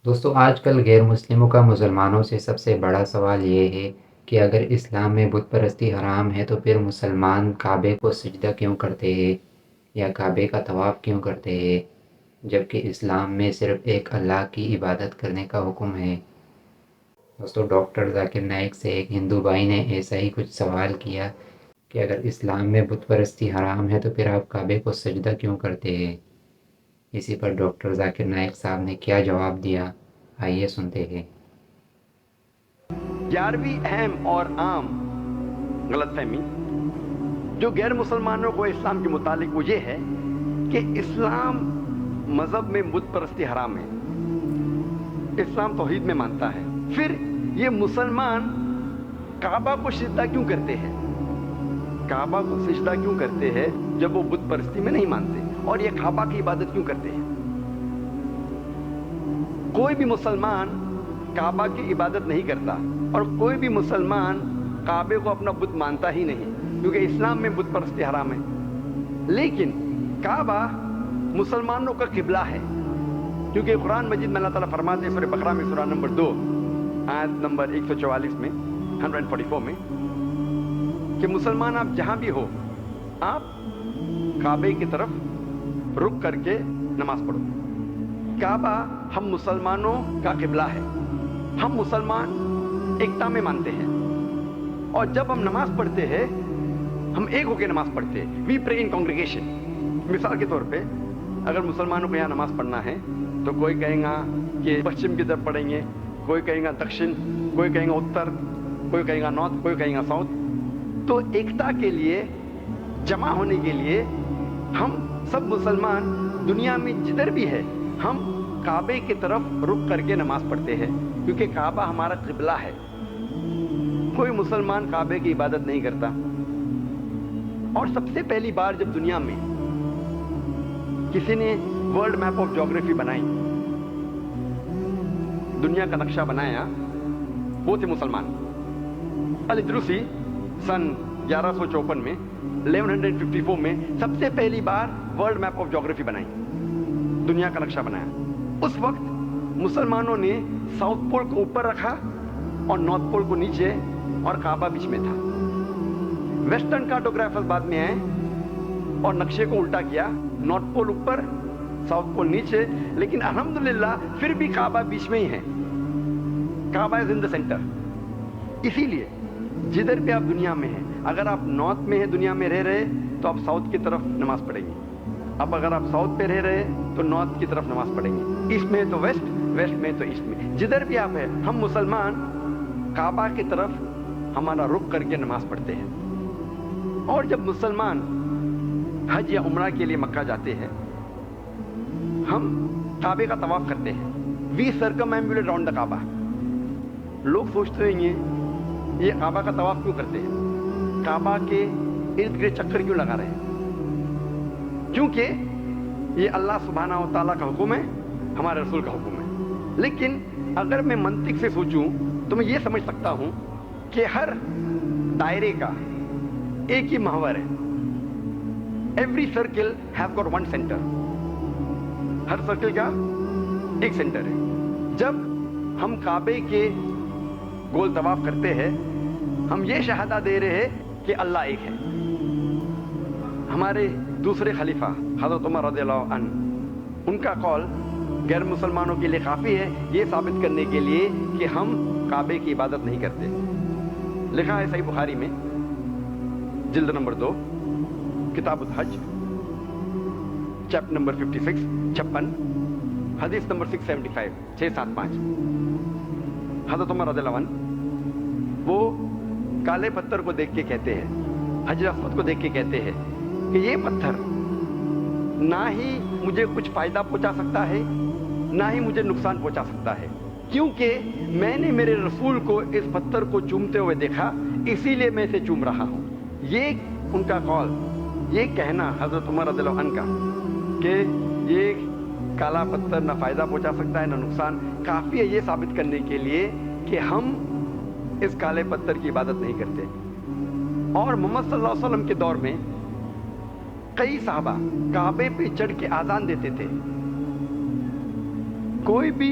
دوستو آج کل غیر مسلموں کا مسلمانوں سے سب سے بڑا سوال یہ ہے کہ اگر اسلام میں بت پرستی حرام ہے تو پھر مسلمان کعبے کو سجدہ کیوں کرتے ہیں یا کعبے کا طواف کیوں کرتے ہیں، جبکہ اسلام میں صرف ایک اللہ کی عبادت کرنے کا حکم ہے۔ دوستو ڈاکٹر ذاکر نائک سے ایک ہندو بھائی نے ایسا ہی کچھ سوال کیا کہ اگر اسلام میں بت پرستی حرام ہے تو پھر آپ کعبے کو سجدہ کیوں کرتے ہیں۔ اسی پر ڈاکٹر ذاکر نائک صاحب نے کیا جواب دیا، آئیے سنتے ہیں۔ 11ویں اہم اور عام غلط فہمی جو غیر مسلمانوں کو اسلام کے متعلق وہ یہ ہے کہ اسلام مذہب میں بت پرستی حرام ہے، اسلام توحید میں مانتا ہے، پھر یہ مسلمان کعبہ کو سجدہ کیوں کرتے ہیں، کعبہ کو سجدہ کیوں کرتے ہیں جب وہ بت پرستی میں نہیں مانتے، اور یہ کعبہ کی عبادت کیوں کرتے ہیں۔ کوئی بھی مسلمان کعبہ کی عبادت نہیں کرتا اور کوئی بھی مسلمان کعبے کو اپنا بت مانتا ہی نہیں، کیونکہ اسلام میں بت پرستی حرام ہے۔ لیکن کعبہ مسلمانوں کا قبلہ ہے، کیونکہ قرآن مجید میں اللہ تعالیٰ فرماتے ہیں سورہ بقرہ میں سورہ نمبر 2 آیت نمبر 144 میں 144 میں کہ مسلمان آپ جہاں بھی ہو آپ کعبے کی طرف رخ کر کے نماز پڑھو۔ کعبہ ہم مسلمانوں کا قبلہ ہے، ہم مسلمان ایکتا میں مانتے ہیں، اور جب ہم نماز پڑھتے ہیں ہم ایک ہو کے نماز پڑھتے ہیں، وی پرے ان کانگریگیشن۔ مثال کے طور پہ اگر مسلمانوں کو یہاں نماز پڑھنا ہے تو کوئی کہیں گا کہ پشچم کی طرف پڑھیں گے، کوئی کہیں گا دکشن، کوئی کہیں گا اتر، کوئی کہیں گا نارتھ، کوئی کہیں گا ساؤتھ۔ تو ایکتا کے لیے، جمع ہونے کے لیے ہم سب مسلمان دنیا میں جدھر بھی ہے ہم کعبے کی طرف رخ کر کے نماز پڑھتے ہیں، کیونکہ کعبہ ہمارا قبلہ ہے۔ کوئی مسلمان کعبے کی عبادت نہیں کرتا۔ اور سب سے پہلی بار جب دنیا میں کسی نے ورلڈ میپ آف جیوگرافی بنائی، دنیا کا نقشہ بنایا، وہ تھے مسلمان۔ الادروسی سن 1154 میں 1154 میں سب سے پہلی بار ورلڈ میپ آف جیوگرافی بنائی، دنیا کا نقشہ بنایا۔ اس وقت مسلمانوں نے ساؤتھ پول کو اوپر رکھا اور نارتھ پول کو نیچے، اور کعبہ بیچ میں تھا۔ ویسٹرن کارٹوگرافرز بعد میں آئے اور نقشے کو الٹا کیا، نارتھ پول اوپر ساؤتھ پول نیچے، لیکن الحمدللہ پھر بھی کعبہ بیچ میں ہی ہے۔ کعبہ از ان دا سینٹر۔ اسی لیے جدھر بھی آپ دنیا میں ہیں، اگر آپ نارتھ میں ہیں دنیا میں رہ رہے تو آپ ساؤتھ کی طرف نماز پڑھیں گے، اب اگر آپ ساؤتھ پہ رہ رہے تو نارتھ کی طرف نماز پڑھیں گے، ایسٹ میں تو ویسٹ، ویسٹ میں تو ایسٹ میں، جدھر بھی آپ ہیں ہم مسلمان کعبہ کی طرف ہمارا رخ کر کے نماز پڑھتے ہیں۔ اور جب مسلمان حج یا عمرہ کے لیے مکہ جاتے ہیں ہم کعبے کا طواف کرتے ہیں، وی سرکمامبولیٹ راؤنڈ دا کعبہ۔ لوگ سوچتے ہیں یہ کعبہ کا طواف کیوں کرتے ہیں، کعبہ کے ارد گرد چکر کیوں لگا رہے ہیں؟ کیونکہ یہ اللہ سبحانہ و تعالیٰ کا حکم ہے، ہمارے رسول کا حکم ہے۔ لیکن اگر میں منطق سے سوچوں تو میں یہ سمجھ سکتا ہوں کہ ہر دائرے کا ایک ہی محور ہے۔ Every circle has got one centre, Hare circle کا ایک سینٹر ہے۔ جب ہم کعبے کے گول طواف کرتے ہیں ہم یہ شہادہ دے رہے ہیں کہ اللہ ایک ہے۔ ہمارے دوسرے خلیفہ حضرت عمر رضی اللہ عنہ، ان کا قول غیر مسلمانوں کے لیے کافی ہے یہ ثابت کرنے کے لیے کہ ہم کعبے کی عبادت نہیں کرتے۔ لکھا ہے صحیح بخاری میں جلد نمبر 2 کتاب الحج چیپٹر نمبر 56 حدیث نمبر 675 675 حضرت عمر رضی اللہ عنہ وہ کالے پتھر کو دیکھ کے کہتے ہیں، حجر اسود کو دیکھ کے کہتے ہیں کہ یہ پتھر نہ ہی مجھے کچھ فائدہ پہنچا سکتا ہے نہ ہی مجھے نقصان پہنچا سکتا ہے، کیونکہ میں نے میرے رسول کو اس پتھر کو چومتے ہوئے دیکھا، اسی لیے میں اسے چوم رہا ہوں۔ یہ ان کا قول، یہ کہنا حضرت عمر رضی اللہ عنہ کا کہ یہ کالا پتھر نہ فائدہ پہنچا سکتا ہے نہ نقصان، کافی ہے یہ ثابت کرنے کے لیے کہ ہم اس کالے پتھر کی عبادت نہیں کرتے۔ اور محمد صلی اللہ علیہ وسلم کے دور میں کئی صحابہ کعبے پہ چڑھ کے آذان دیتے تھے۔ کوئی بھی